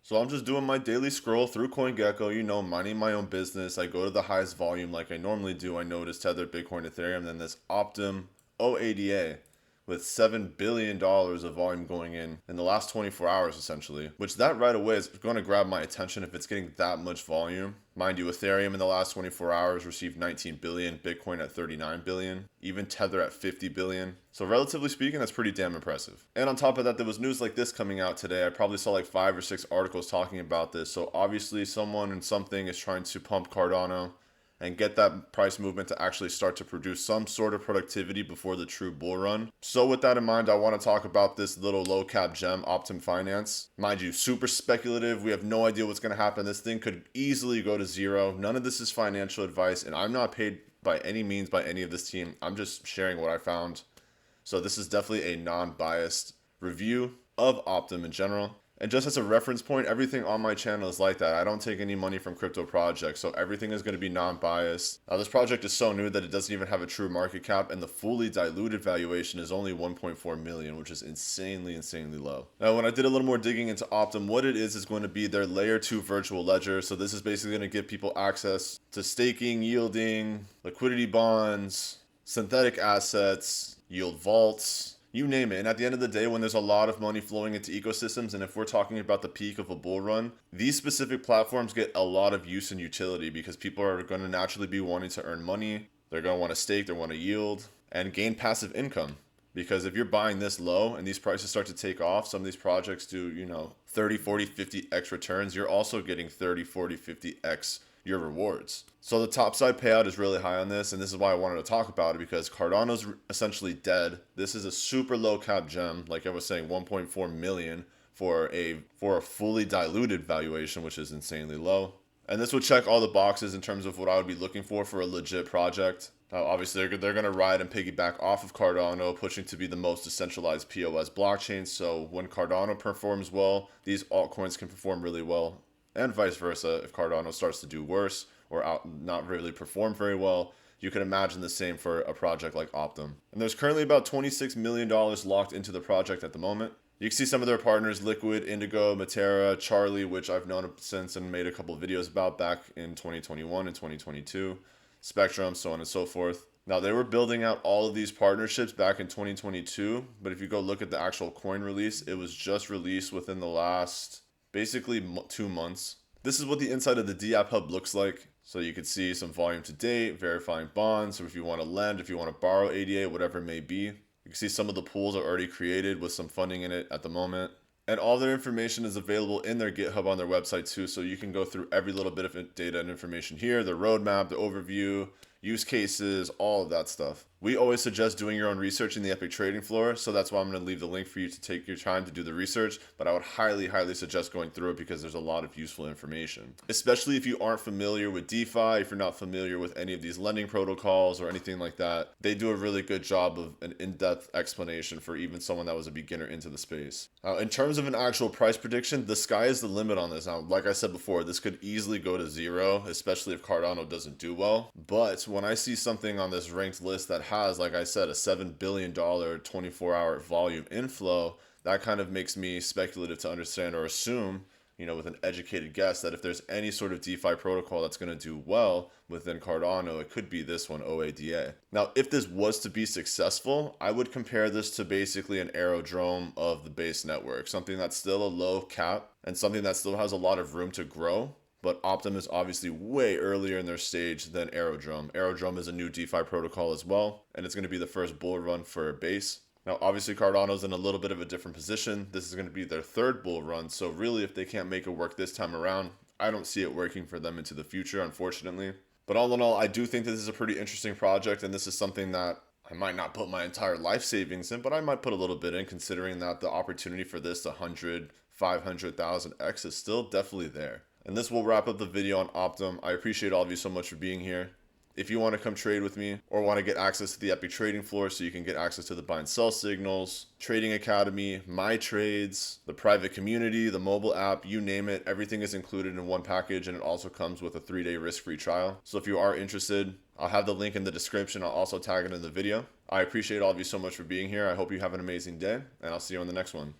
So I'm just doing my daily scroll through CoinGecko, minding my own business. I go to the highest volume like I normally do. I notice Tether, Bitcoin, Ethereum, then this Optim OADA with $7 billion of volume going in the last 24 hours, essentially, which that right away is going to grab my attention if it's getting that much volume. Mind you, Ethereum in the last 24 hours received 19 billion, Bitcoin at 39 billion, even Tether at 50 billion. So relatively speaking, that's pretty damn impressive. And on top of that, there was news like this coming out today. I probably saw like 5 or 6 articles talking about this. So obviously someone and something is trying to pump Cardano and get that price movement to actually start to produce some sort of productivity before the true bull run. So with that in mind, I want to talk about this little low cap gem, Optim Finance. Mind you, super speculative. We have no idea what's going to happen. This thing could easily go to zero. None of this is financial advice, and I'm not paid by any means by any of this team. I'm just sharing what I found. So this is definitely a non-biased review of Optim in general. And just as a reference point, everything on my channel is like that. I don't take any money from crypto projects, so everything is going to be non-biased. Now, this project is so new that it doesn't even have a true market cap, and the fully diluted valuation is only 1.4 million, which is insanely low. Now, when I did a little more digging into Optim, what it is going to be their layer 2 virtual ledger. So this is basically going to give people access to staking, yielding, liquidity bonds, synthetic assets, yield vaults, you name it. And at the end of the day, when there's a lot of money flowing into ecosystems, and if we're talking about the peak of a bull run, these specific platforms get a lot of use and utility because people are going to naturally be wanting to earn money. They're going to want to stake, they want to yield, and gain passive income. Because if you're buying this low and these prices start to take off, some of these projects do, 30, 40, 50x returns. You're also getting 30, 40, 50x your rewards. So the top side payout is really high on this, and this is why I wanted to talk about it, because Cardano's essentially dead. This is a super low cap gem, like I was saying, 1.4 million for a fully diluted valuation, which is insanely low. And this would check all the boxes in terms of what I would be looking for a legit project. Obviously, they're going to ride and piggyback off of Cardano, pushing to be the most decentralized POS blockchain. So when Cardano performs well, these altcoins can perform really well, and vice versa. If Cardano starts to do worse or not really perform very well, you can imagine the same for a project like Optim. And there's currently about $26 million locked into the project at the moment. You can see some of their partners, Liquid, Indigo, Matera, Charlie, which I've known since and made a couple of videos about back in 2021 and 2022, Spectrum, so on and so forth. Now, they were building out all of these partnerships back in 2022, but if you go look at the actual coin release, it was just released within the last basically 2 months. This is what the inside of the DApp Hub looks like. So you can see some volume to date, verifying bonds, or if you want to lend, if you want to borrow ADA, whatever it may be. You can see some of the pools are already created with some funding in it at the moment. And all their information is available in their GitHub on their website too, so you can go through every little bit of data and information here, the roadmap, the overview, use cases, all of that stuff. We always suggest doing your own research in the EPIQ Trading Floor, so that's why I'm going to leave the link for you to take your time to do the research, but I would highly suggest going through it because there's a lot of useful information. Especially if you aren't familiar with DeFi, if you're not familiar with any of these lending protocols or anything like that, they do a really good job of an in-depth explanation for even someone that was a beginner into the space. In terms of an actual price prediction, the sky is the limit on this. Now, like I said before, this could easily go to zero, especially if Cardano doesn't do well. But when I see something on this ranked list that has, like I said, a $7 billion 24-hour volume inflow, that kind of makes me speculative to understand or assume, with an educated guess, that if there's any sort of DeFi protocol that's going to do well within Cardano, it could be this one, OADA. Now, if this was to be successful, I would compare this to basically an aerodrome of the base network, something that's still a low cap and something that still has a lot of room to grow. But Optim is obviously way earlier in their stage than Aerodrome. Aerodrome is a new DeFi protocol as well, and it's going to be the first bull run for base. Now, obviously, Cardano's in a little bit of a different position. This is going to be their third bull run, so really, if they can't make it work this time around, I don't see it working for them into the future, unfortunately. But all in all, I do think that this is a pretty interesting project, and this is something that I might not put my entire life savings in, but I might put a little bit in, considering that the opportunity for this 100, 500,000x is still definitely there. And this will wrap up the video on Optim. I appreciate all of you so much for being here. If you want to come trade with me or want to get access to the EPIQ Trading Floor so you can get access to the buy and sell signals, Trading Academy, my trades, the private community, the mobile app, you name it, everything is included in one package, and it also comes with a 3-day risk-free trial. So if you are interested, I'll have the link in the description. I'll also tag it in the video. I appreciate all of you so much for being here. I hope you have an amazing day, and I'll see you on the next one.